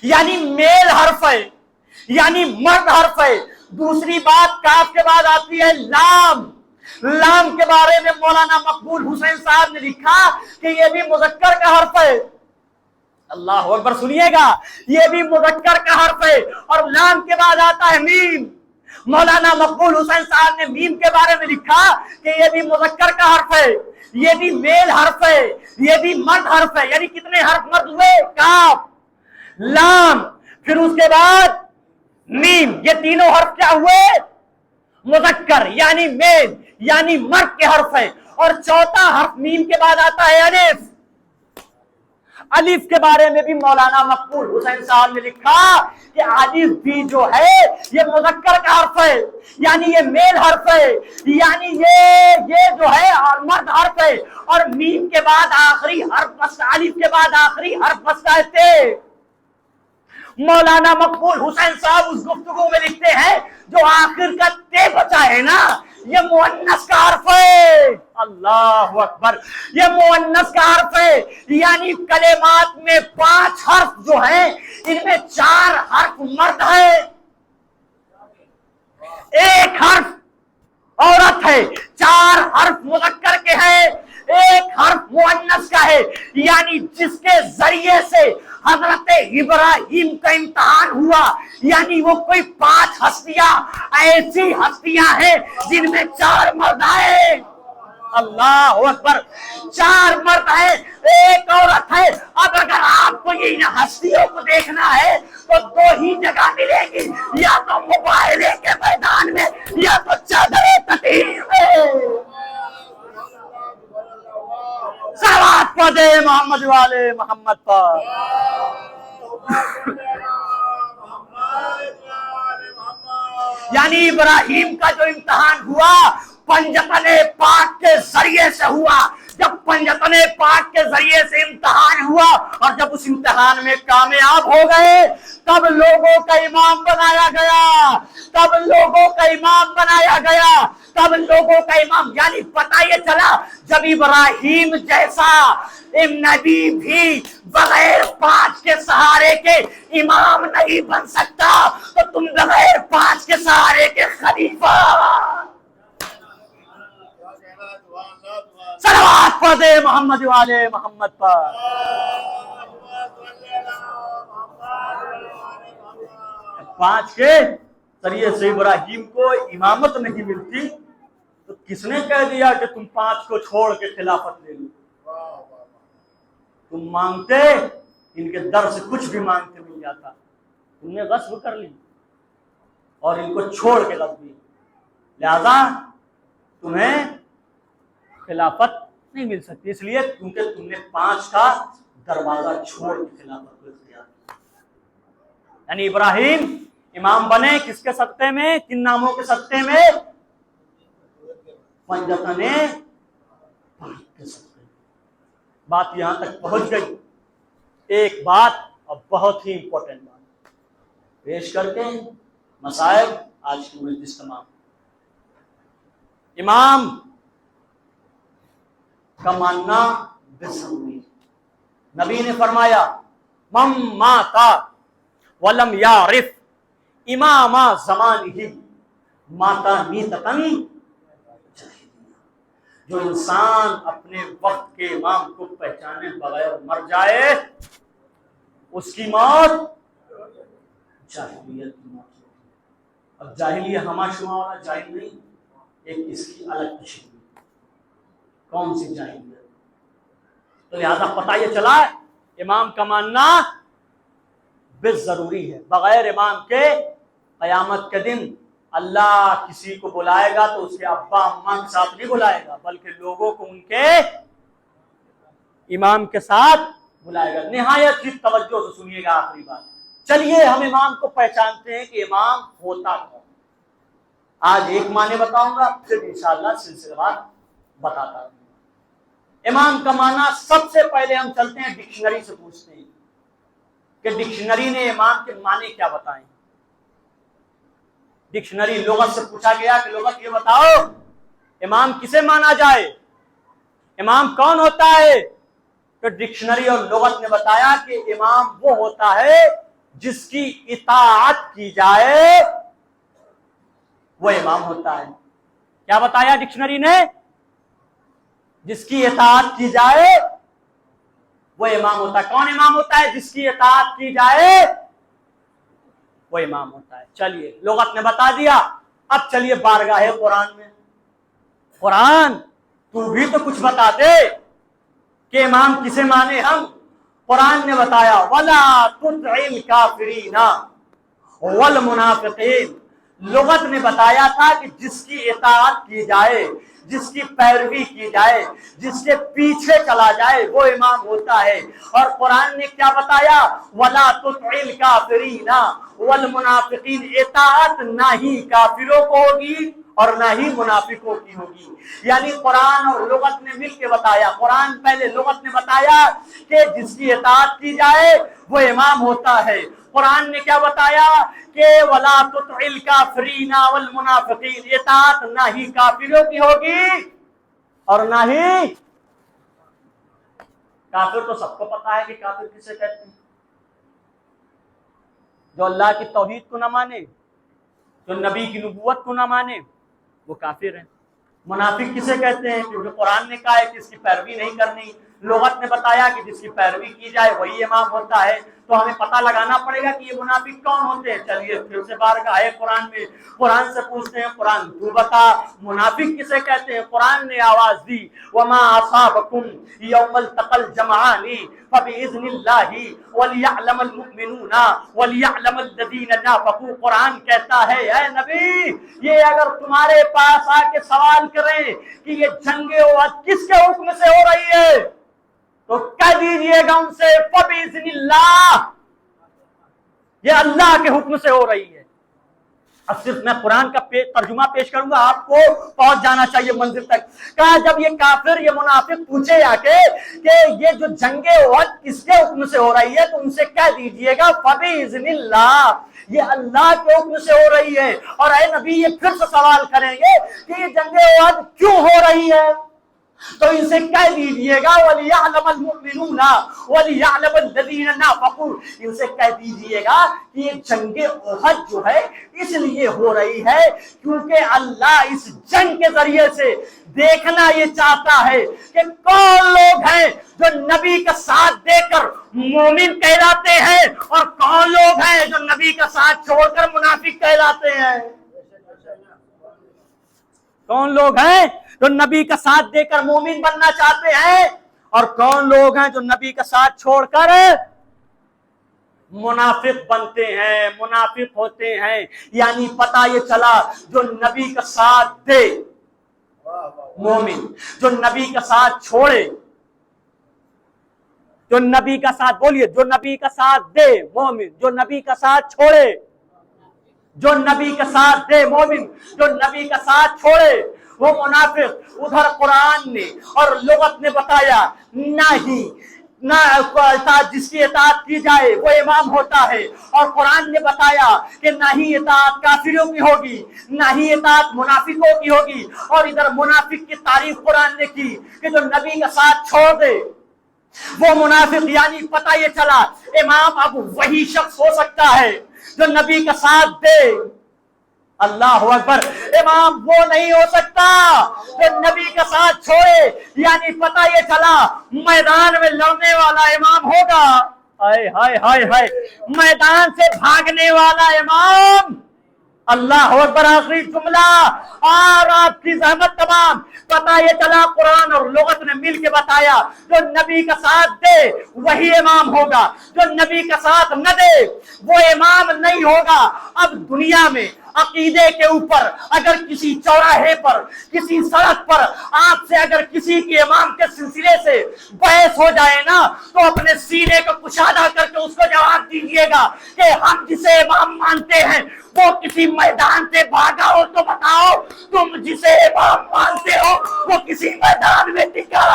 یعنی میل حرف ہے، یعنی مرد حرف ہے۔ دوسری بات، کاف کے بعد آتی ہے لام۔ لام کے بارے میں مولانا مقبول حسین صاحب نے لکھا کہ یہ بھی مذکر کا حرف ہے۔ اللہ اکبر، سنیے گا، یہ بھی مذکر کا حرف ہے۔ اور لام کے بعد آتا ہے میم۔ مولانا مقبول حسین صاحب نے میم کے بارے میں لکھا کہ یہ بھی مذکر کا حرف ہے، یہ بھی میل حرف ہے، یہ بھی مرد حرف ہے۔ یعنی کتنے حرف مرد ہوئے؟ کاف، لام، پھر اس کے بعد میم۔ یہ تینوں حرف کیا ہوئے؟ مذکر، یعنی میل، یعنی مرد کے حرف ہیں۔ اور چوتھا حرف میم کے بعد آتا ہے الف۔ الف کے بارے میں بھی مولانا مقبول حسین صاحب نے لکھا کہ الف بھی جو ہے یہ مذکر کا حرف ہے، یعنی یہ میل حرف ہے، یعنی یہ جو ہے مرد حرف ہے۔ اور میم کے بعد آخری حرف بستا، الف کے بعد آخری حرف بستا ہے تے۔ مولانا مقبول حسین صاحب اس گفتگو میں لکھتے ہیں جو آخر کا تے بچا ہے نا، یہ مؤنث کا حرف ہے، اللہ اکبر، یہ مؤنث کا حرف ہے، یعنی کلمات میں 5 حرف جو ہیں ان میں 4 حرف مرد ہے، 1 حرف عورت ہے، 4 حرف مذکر کے ہیں، 1 حرف مؤنث کا ہے، یعنی جس کے ذریعے سے حضرت ابراہیم کا امتحان ہوا، یعنی وہ کوئی 5 ہستیاں ایسی ہستیاں ہیں جن میں 4 مرد ہیں، اللہ اکبر، 4 مرد ہے، 1 عورت ہے۔ اب اگر آپ کو ان ہستیوں کو دیکھنا ہے تو 2 ہی جگہ ملے گی، یا تو مباہلے کے میدان میں یا تو چادر تطہیر میں۔ صلوات پڑھے محمد والے محمد پر۔ یعنی ابراہیم کا جو امتحان ہوا پنجتن پاک کے ذریعے سے ہوا، جب پنجتن پاک کے ذریعے سے امتحان ہوا اور جب اس امتحان میں کامیاب ہو گئے تب لوگوں کا امام بنایا گیا، تب لوگوں کا امام بنایا گیا، تب لوگوں کا امام، یعنی پتہ یہ چلا جب ابراہیم جیسا نبی بھی بغیر 5 کے سہارے کے امام نہیں بن سکتا تو تم بغیر 5 کے سہارے کے خلیفہ۔ صلوات پڑھ دے محمد والے محمد پر۔ 5 کے ذریعے سے ابراہیم کو امامت نہیں ملتی تو کس نے کہہ دیا کہ تم 5 کو چھوڑ کے خلافت لے لو؟ تم مانگتے، ان کے در سے کچھ بھی مانگتے مل جاتا، تم نے غصب کر لی اور ان کو چھوڑ کے رکھ دی، لہذا تمہیں خلافت نہیں مل سکتی، اس لیے کیونکہ تم نے 5 کا دروازہ چھوڑ کے خلافت کو اختیار کیا۔ یعنی ابراہیم امام بنے کس کے صدقے میں؟ کن ناموں کے صدقے میں؟ پنجتن پاک کے صدقے۔ بات یہاں تک پہنچ گئی، ایک بات اب بہت ہی امپورٹنٹ بات پیش کر کے مسائل آج کی مجلس تمام۔ امام کا ماننا بضروری، نبی نے فرمایا من مات ولم یعرف امام زمانہ مات میتۃ، جو انسان اپنے وقت کے امام کو پہچانے بغیر مر جائے اس کی موت جاہلیت کی موت ہوتی۔ اب جاہلیہ ہما شما والا جاہل نہیں، ایک اس کی الگ تشریح، کون سی جاہلیت؟ تو لہذا پتہ یہ چلا امام کا ماننا بس ضروری ہے، بغیر امام کے قیامت کے دن اللہ کسی کو بلائے گا تو اس کے ابا اماں کے ساتھ نہیں بلائے گا، بلکہ لوگوں کو ان کے امام کے ساتھ بلائے گا۔ نہایت ہی توجہ سے سنیے گا آخری بات۔ چلیے ہم امام کو پہچانتے ہیں کہ امام ہوتا کون۔ آج ایک معنی بتاؤں گا، پھر انشاءاللہ سلسلہ وار بتاتا ہوں۔ امام کا معنی سب سے پہلے ہم چلتے ہیں ڈکشنری سے پوچھتے ہیں کہ ڈکشنری نے امام کے معنی کیا بتائیں۔ ڈکشنری لغت سے پوچھا گیا کہ لغت یہ بتاؤ امام کسے مانا جائے، امام کون ہوتا ہے؟ تو ڈکشنری اور لغت نے بتایا کہ امام وہ ہوتا ہے جس کی اطاعت کی جائے وہ امام ہوتا ہے۔ کیا بتایا ڈکشنری نے؟ جس کی اطاعت کی جائے وہ امام ہوتا ہے۔ کون امام ہوتا ہے؟ جس کی اطاعت کی جائے وہ امام ہوتا ہے۔ چلیے لغت نے بتا دیا، اب چلیے بارگاہ قرآن میں۔ قرآن تو بھی تو کچھ بتا دے کہ امام کسے مانے ہم۔ قرآن نے بتایا وَلَا تُطِعِ الْكَافِرِينَ وَالْمُنَافِقِينَ۔ لغت نے بتایا تھا کہ جس کی اطاعت کی جائے، جس کی پیروی کی جائے، جس کے پیچھے چلا جائے وہ امام ہوتا ہے۔ اور قرآن نے کیا بتایا؟ وَلَا تُطِعِ الْكَافِرِينَ وَالْمُنَافِقِينَ۔ اطاعت نہ ہی کافروں کو ہوگی اور نہ ہی منافقوں کی ہوگی. یعنی قرآن اور لغت نے مل کے بتایا. قرآن پہلے لغت نے بتایا کہ جس کی اطاعت کی جائے وہ امام ہوتا ہے. قرآن نے کیا بتایا کہ وَلَا تُطِعِ الْكَافِرِينَ وَالْمُنَافِقِينَ، اطاعت نہ ہی کافروں کی ہوگی اور نہ ہی کافر. تو سب کو پتا ہے کہ کافر کسے کہتے ہیں؟ جو اللہ کی توحید کو نہ مانے، جو نبی کی نبوت کو نہ مانے، وہ کافر ہیں. منافق کسے کہتے ہیں؟ کیونکہ قرآن نے کہا ہے کہ اس کی پیروی نہیں کرنی. لغت نے بتایا کہ جس کی پیروی کی جائے وہی امام ہوتا ہے. تو ہمیں پتہ لگانا پڑے گا کہ یہ منافق کون ہوتے ہیں. چلیے پھر سے بارگاہ ہے قرآن میں، قرآن سے پوچھتے ہیں قرآن تو بتا منافق کسے کہتے ہیں. قرآن نے آواز دی وما اصابکم یوم التقى الجمعان فباذن اللہ وليعلم المؤمنون وليعلم الذين نافقوا. قرآن کہتا ہے اے نبی یہ اگر تمہارے پاس آ کے سوال کریں کہ یہ جنگ احد کس کے حکم سے ہو رہی ہے تو کہہ دیجئے گا ان سے فباذن اللہ، یہ اللہ کے حکم سے ہو رہی ہے. اب صرف میں قرآن کا ترجمہ پیش کروں گا، آپ کو پہنچ جانا چاہیے منزل تک. کہا جب یہ کافر یہ منافق پوچھے آ کے کہ یہ جو جنگ احد کس کے حکم سے ہو رہی ہے تو ان سے کہہ دیجئے گا فباذن اللہ، یہ اللہ کے حکم سے ہو رہی ہے. اور اے نبی یہ پھر سے سوال کریں گے کہ یہ جنگ احد کیوں ہو رہی ہے تو ان سے کہہ دیجئے گا وَلِيَعْلَمَ الْمُؤْمِنُونَ وَلِيَعْلَمَ الَّذِينَ نَافَقُوا، ان سے کہہ دیجئے گا کہ یہ جنگ احد جو ہے اس لیے ہو رہی ہے کیونکہ اللہ اس جنگ کے ذریعے سے دیکھنا یہ چاہتا ہے کہ کون لوگ ہیں جو نبی کا ساتھ دے کر مومن کہلاتے ہیں اور کون لوگ ہیں جو نبی کا ساتھ چھوڑ کر منافق کہلاتے ہیں. کون لوگ ہیں جو نبی کا ساتھ دے کر مومن بننا چاہتے ہیں اور کون لوگ ہیں جو نبی کا ساتھ چھوڑ کر منافق بنتے ہیں، منافق ہوتے ہیں. یعنی پتہ یہ چلا جو نبی کا ساتھ دے مومن، جو نبی کا ساتھ چھوڑے، جو نبی کا ساتھ بولیے جو نبی کا ساتھ دے مومن، جو نبی کا ساتھ چھوڑے، جو نبی کا ساتھ دے مومن، جو نبی کا ساتھ چھوڑے وہ منافق. ادھر قرآن نے اور لغت نے بتایا نہ جس کی اطاعت کی جائے وہ امام ہوتا ہے، اور قرآن نے بتایا کہ نہ ہی اطاعت کافروں کی ہوگی نہ ہی اطاعت منافقوں کی ہوگی. اور ادھر منافق کی تعریف قرآن نے کی کہ جو نبی کا ساتھ چھوڑ دے وہ منافق. یعنی پتہ یہ چلا امام اب وہی شخص ہو سکتا ہے جو نبی کا ساتھ دے. اللہ اکبر. امام وہ نہیں ہو سکتا جو نبی کا ساتھ چھوڑے. یعنی پتہ یہ چلا میدان میں لڑنے والا امام ہوگا، ہائے ہائے ہائے ہائے، میدان سے بھاگنے والا امام. اللہ اکبر. آخری جملہ اور آپ کی زحمت تمام. پتہ یہ چلا قرآن اور لغت نے مل کے بتایا جو نبی کا ساتھ دے وہی امام ہوگا، جو نبی کا ساتھ نہ دے وہ امام نہیں ہوگا. اب دنیا میں عقیدے کے اوپر اگر کسی چوراہے پر کسی سڑک پر آپ سے اگر کسی کے امام کے سلسلے سے بحث ہو جائے نا تو اپنے سینے کو کشادہ کر کے اس کو جواب دیجیے گا کہ ہم جسے امام مانتے ہیں وہ کسی میدان سے بھاگا ہو تو بتاؤ، تم جسے امام مانتے ہو وہ کسی میدان میں ٹکا.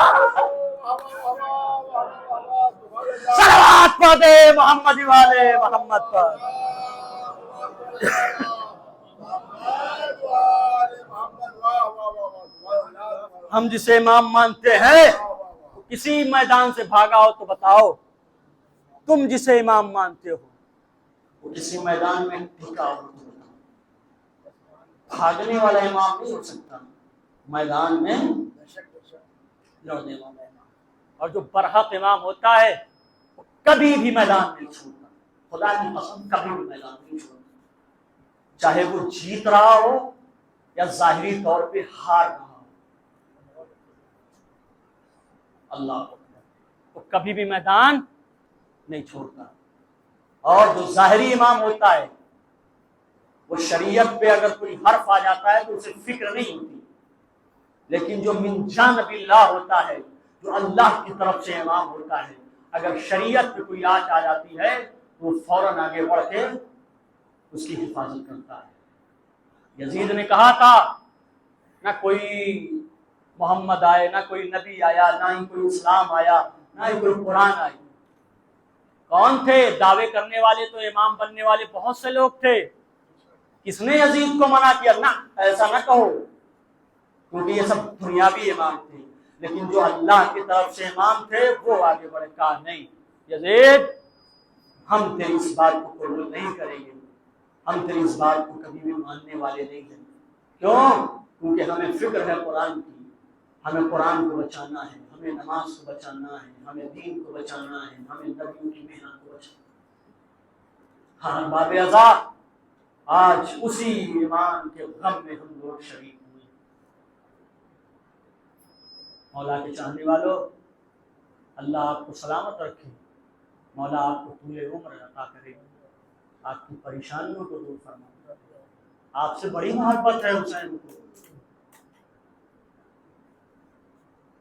صلوات پڑھ دے محمد والے محمد پر. ہم جسے امام مانتے ہیں کسی میدان سے بھاگا ہو تو بتاؤ، تم جسے امام مانتے ہو وہ کسی میدان میں ٹکا ہو. بھاگنے والا امام نہیں ہو سکتا، میدان میں لڑنے والا امام. اور جو برحق امام ہوتا ہے وہ کبھی بھی میدان نہیں چھوڑتا. خدا کی قسم کبھی بھی میدان نہیں چھوڑتا، چاہے وہ جیت رہا ہو یا ظاہری طور پہ ہار رہا ہو. اللہ وہ کبھی بھی میدان نہیں چھوڑتا. اور جو ظاہری امام ہوتا ہے وہ شریعت پہ اگر کوئی حرف آ جاتا ہے تو اسے فکر نہیں ہوتی، لیکن جو من جانب اللہ ہوتا ہے، جو اللہ کی طرف سے امام ہوتا ہے، اگر شریعت پہ کوئی آنچ آ جاتی ہے تو وہ فوراً آگے بڑھ کے اس کی حفاظت کرتا ہے. یزید نے کہا تھا نہ کوئی محمد آئے، نہ کوئی نبی آیا، نہ ہی کوئی اسلام آیا، نہ ہی کوئی قرآن آئی۔ کون تھے دعوے کرنے والے؟ تو امام بننے والے بہت سے لوگ تھے۔ کس نے یزید کو منع کیا؟ نہ ایسا نہ کہو، کیونکہ یہ سب دنیاوی امام تھے، لیکن جو اللہ کی طرف سے امام تھے وہ آگے بڑھے، کہا نہیں یزید ہم تیری اس بات کو قبول نہیں کریں گے، ہم تیری اس بات کو کبھی بھی ماننے والے نہیں ہیں۔ کیوں؟ کیونکہ ہمیں فکر ہے قرآن کی، ہمیں قرآن کو بچانا ہے، ہمیں نماز کو بچانا ہے، ہمیں دین کو بچانا ہے، ہمیں نبیوں کی محنت کو بچانا ہے۔ ہاں باب ازاں آج اسی ایمان کے غم میں ہم لوگ شریک ہوئے۔ مولا کے چاہنے والوں، اللہ آپ کو سلامت رکھے، مولا آپ کو طول عمر عطا کرے، آپ کی پریشانیوں کو دور فرمائے۔ آپ سے بڑی محبت ہے حسین کو،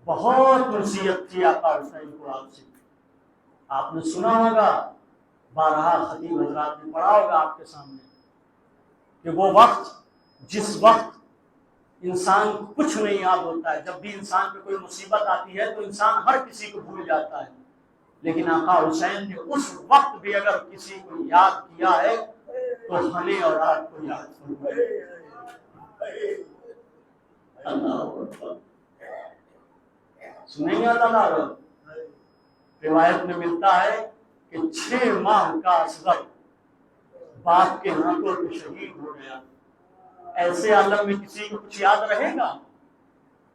بہت نصیحت کی آقا حسین کو آپ سے۔ آپ نے سنا ہوگا، بارہا خطیب حضرات نے پڑھا ہوگا آپ کے سامنے کہ وہ وقت جس وقت انسان کو کچھ نہیں یاد ہوتا ہے، جب بھی انسان پہ کوئی مصیبت آتی ہے تو انسان ہر کسی کو بھول جاتا ہے، لیکن آقا حسین نے اس وقت بھی اگر کسی کو یاد کیا ہے تو ہمیں اور آپ کو یاد اللہ سنیں گے اللہ۔ روایت میں ملتا ہے کہ 6 ماہ کا اصغر باپ کے ہاتھوں پہ شہید ہو گیا۔ ایسے عالم میں کسی کو کچھ یاد رہے گا؟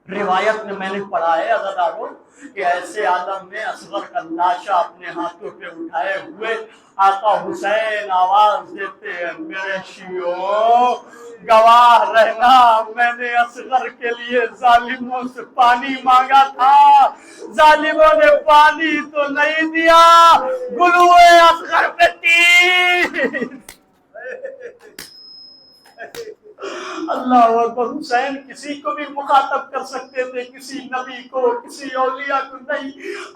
روایت میں نے پڑھا ہے عزاداروں کہ ایسے عالم میں اصغر کا لاشا اپنے ہاتھوں پہ اٹھائے ہوئے آقا حسین آواز دیتے ہیں، میرے شیعوں گواہ رہنا، میں نے اصغر کے لیے ظالموں سے پانی مانگا تھا، ظالموں نے پانی تو نہیں دیا، گلوئے اصغر پہ تیر۔ اللہ اکبر۔ حسین کسی کو بھی مخاطب کر سکتے تھے، کسی نبی کو، کسی اولیاء کو نہیں،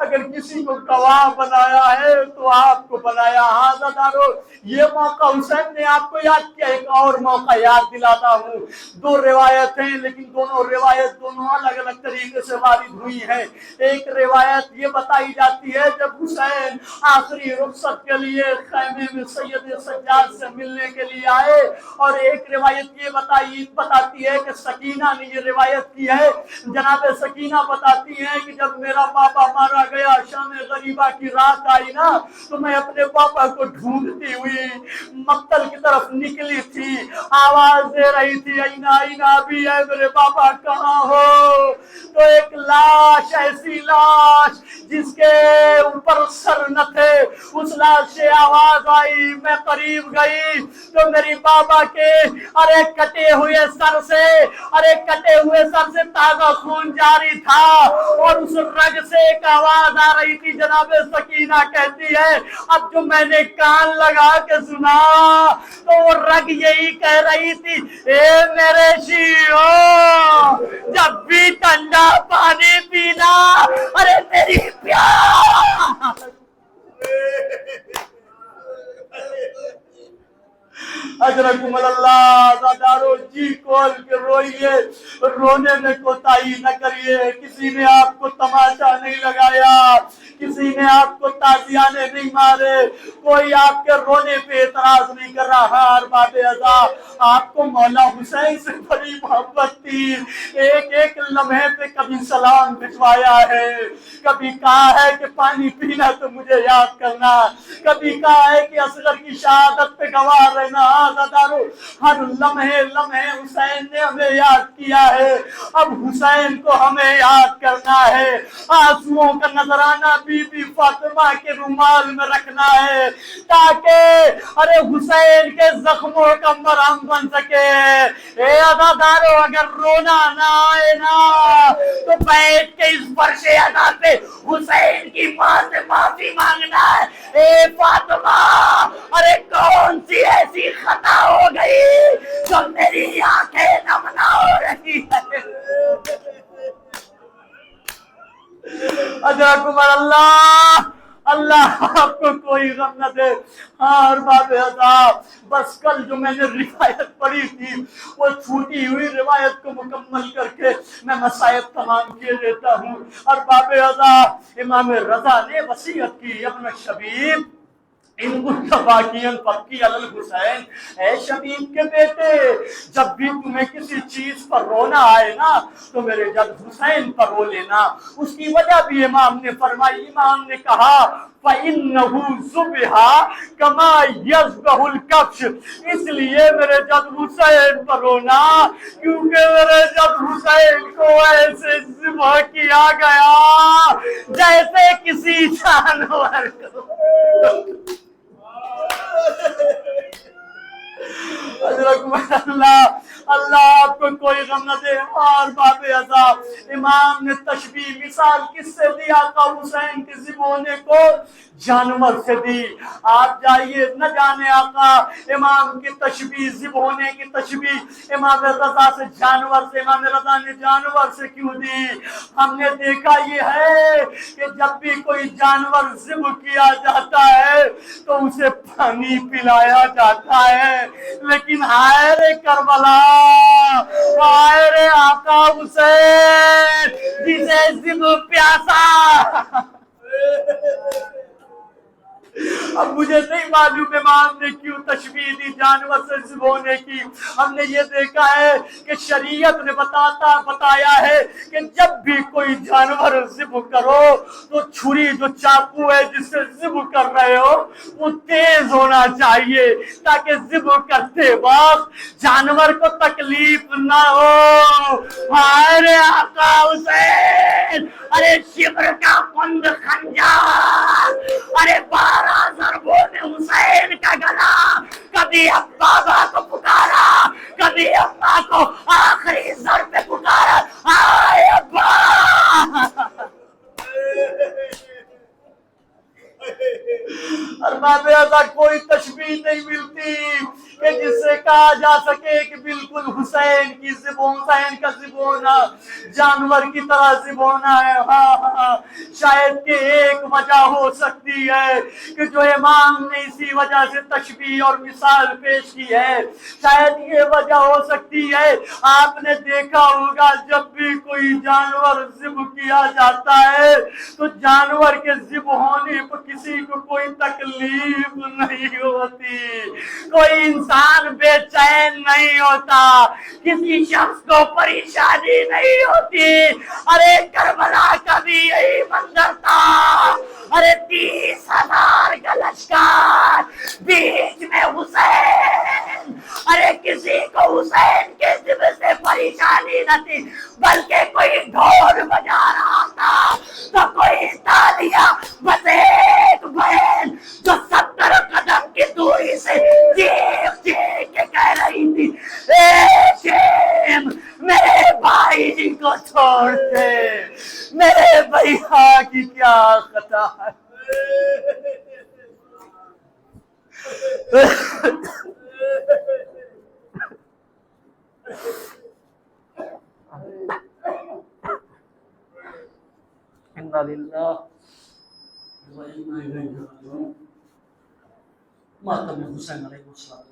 اگر کسی کو گواہ بنایا ہے تو آپ کو بنایا۔ حاضرانو، یہ موقع حسین نے آپ کو یاد کیا۔ ایک اور موقع یاد دلاتا ہوں، 2 روایتیں، لیکن دونوں روایت دونوں الگ الگ طریقے سے وارد ہوئی ہیں۔ ایک روایت یہ بتائی جاتی ہے جب حسین آخری رخصت کے لیے خیمے میں سید سجاد سے ملنے کے لیے آئے، اور ایک روایت یہ بتاتی ہے کہ سکینہ نے یہ روایت کی ہے، جناب سکینہ بتاتی ہیں کہ جب میرا پاپا مارا گیا، شام غریبہ کی رات آئی نا، تو میں اپنے پاپا کو ڈھونڈتی ہوئی مقتل کی طرف نکلی تھی، آواز دے رہی تھی اینا اینا بھی ہے میرے پاپا کہاں ہو؟ تو ایک لاش، ایسی لاش جس کے اوپر سر نہ تھے، اس لاش سے آواز آئی، میں قریب گئی تو میری بابا کے ارے کٹے ہوئے سر سے تازہ خون جاری تھا، اور اس رگ سے ایک آواز آ رہی تھی۔ جناب سکینہ کہتی ہے اب جو میں نے کان لگا کے سنا تو وہ رگ یہی کہہ رہی تھی، اے میرے شیعوں جب بھی ٹھنڈا پانی پینا، ارے تیری پیاس اجرکم اللہ۔ زادارو جی کھول کے روئیے، رونے میں کوتاہی نہ کریے، کسی نے آپ کو تماشا نہیں لگایا، کسی نے آپ کو تازیانے نہیں مارے، کوئی آپ کے رونے پہ اعتراض نہیں کر رہا۔ ارباب ازاں، آپ کو مولا حسین سے بڑی محبت تھی، ایک ایک لمحے پہ کبھی سلام بھجوایا ہے، کبھی کہا ہے کہ پانی پینا تو مجھے یاد کرنا، کبھی کہا ہے کہ اصغر کی شہادت پہ گواہ رہنا۔ آزادارو، ہر لمحے لمحے حسین نے ہمیں یاد کیا ہے، اب حسین کو ہمیں یاد کرنا ہے۔ آنسوؤں کا نذرانہ بی بی فاطمہ کے رومال میں رکھنا ہے تاکہ ارے حسین کے زخموں کا مرہم بن سکے۔ اے عزادارو، اگر رونا نہ آئے نا تو بیٹھ کے اس فرش ادا پہ حسین کی ماں سے معافی مانگنا ہے۔ اے فاطمہ، ارے کون سی ایسی خطا ہو گئی جو میری آنکھیں نم نہ ہو رہی ہے؟ اجرکم اللہ۔ اللہ آپ کو کوئی کوئی غم نہ دے. ہاں ارباب عذاب، بس کل جو میں نے روایت پڑھی تھی وہ چھوٹی ہوئی روایت کو مکمل کر کے میں مصائب تمام کیے دیتا ہوں. ارباب عذاب، امام رضا نے وصیت کی، ابن شبیب ان کن باقین پکی علی الحسین، اے شبیب کے بیٹے جب بھی تمہیں کسی چیز پر رونا آئے نا تو میرے جد حسین پر رو لینا. اس کی وجہ بھی امام نے فرمائی، امام نے کہا فَإِنَّهُ ذُبِحَ كَمَا يَذْبَحُ الْكَبْشِ، اس لیے میرے جد حسین پر رونا کیونکہ میرے جد حسین کو ایسے ذبح کیا گیا جیسے کسی جانور کو. اللہ آپ کو کوئی غم نہ دے. اور باب عذاب، امام نے تشبیہ مثال کس سے دی؟ آقا حسین کے ذبح ہونے کو جانور سے دی. آپ جائیے نہ جانے آقا امام کی تشبیہ، ذبح ہونے کی تشبیہ امام رضا سے جانور سے، امام رضا نے جانور سے کیوں دی؟ ہم نے دیکھا یہ ہے کہ جب بھی کوئی جانور ذبح کیا جاتا ہے تو اسے پانی پلایا جاتا ہے، لیکن ہائے رے کربلا، ہائے رے آقا حسین جسے ذبح پیاسا. اب مجھے نہیں معلوم امام نے کیوں تشبیہ دی جانور سے ذبح ہونے کی. ہم نے یہ دیکھا ہے کہ شریعت نے بتایا ہے کہ جب بھی کوئی جانور ذبح کرو تو چھری جو چاقو ہے جس سے ذبح کر رہے ہو وہ تیز ہونا چاہیے تاکہ ذبح کرتے وقت جانور کو تکلیف نہ ہو. ہائے رے آقا حسین، ارے شبر کا کند خنجر، ارے 12 ضربوں نے حسین کا گلا، کبھی بابا کو پکارا، کبھی اماں کو آخری ضرب پہ پکارا، آئے ابا. ارباب عذاب، کوئی تشبیہ نہیں ملتی کہ جس سے کہا جا سکے کہ بالکل حسین کی ذبح، حسین کا ذبح ہونا جانور کی طرح ذبح ہونا ہے. ہاں شاید کہ ایک وجہ ہو سکتی ہے کہ جو امام نے اسی وجہ سے تشبیہ اور مثال پیش کی ہے، شاید یہ وجہ ہو سکتی ہے. آپ نے دیکھا ہوگا جب بھی کوئی جانور ذبح کیا جاتا ہے تو جانور کے ذبح ہونے پر کسی کو کوئی تکلیف نہیں ہوتی، کوئی انسان بے چین نہیں ہوتا، کسی شخص کو پریشانی نہیں ہوتی. ارے کربلا کا بھی یہی منظر تھا، ارے 30,000 کا لشکر، بیچ میں حسین. ارے کسی کو حسین کے ذبح سے پریشانی نہ تھی، بلکہ کوئی ڈھول بجا رہا تھا تو کوئی تالیاں، بس ایک بہن جو 70 قدم کی دوری سے چیخ چیخ کے کہہ رہی تھی، اے شیم میرے بھائی کو چھوڑ دے، میرے بھیا کی کیا خطا ہے. انا للہ و انا الیہ راجعون. ماتم حسین علیہ السلام.